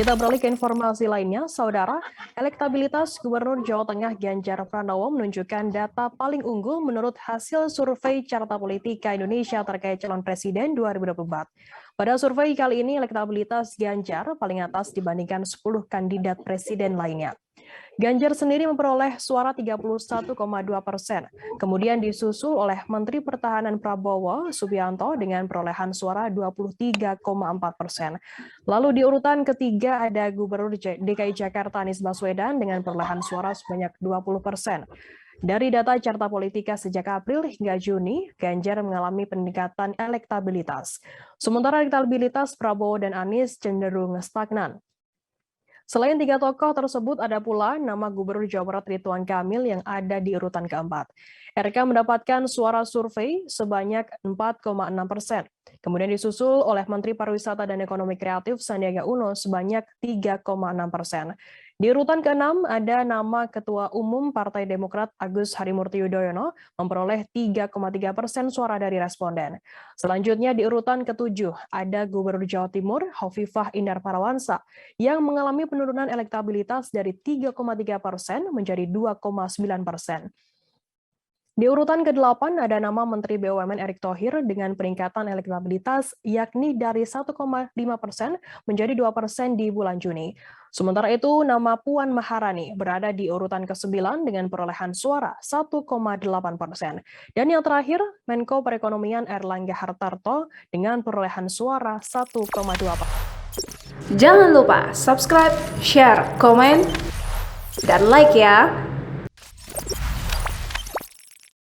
Kita beralih ke informasi lainnya, Saudara. Elektabilitas Gubernur Jawa Tengah Ganjar Pranowo menunjukkan data paling unggul menurut hasil survei Carta Politika Indonesia terkait calon presiden 2024. Pada survei kali ini, elektabilitas Ganjar paling atas dibandingkan 10 kandidat presiden lainnya. Ganjar sendiri memperoleh suara 31,2%, kemudian disusul oleh Menteri Pertahanan Prabowo Subianto dengan perolehan suara 23,4%. Lalu di urutan ketiga ada Gubernur DKI Jakarta Anies Baswedan dengan perolehan suara sebanyak 20%. Dari data Carta Politika sejak April hingga Juni, Ganjar mengalami peningkatan elektabilitas. Sementara elektabilitas Prabowo dan Anies cenderung stagnan. Selain tiga tokoh tersebut, ada pula nama Gubernur Jawa Barat Ridwan Kamil yang ada di urutan keempat. RK mendapatkan suara survei sebanyak 4,6%. Kemudian disusul oleh Menteri Pariwisata dan Ekonomi Kreatif Sandiaga Uno sebanyak 3,6%. Di urutan ke-6 ada nama Ketua Umum Partai Demokrat Agus Harimurti Yudhoyono memperoleh 3,3% suara dari responden. Selanjutnya di urutan ke-7 ada Gubernur Jawa Timur Hovifah Indar Parawansa yang mengalami penurunan elektabilitas dari 3,3% menjadi 2,9%. Di urutan ke-8 ada nama Menteri BUMN Erick Thohir dengan peningkatan elektabilitas yakni dari 1,5% menjadi 2% di bulan Juni. Sementara itu, nama Puan Maharani berada di urutan ke-9 dengan perolehan suara 1,8%. Dan yang terakhir, Menko Perekonomian Erlangga Hartarto dengan perolehan suara 1,2%. Jangan lupa subscribe, share, komen, dan like ya!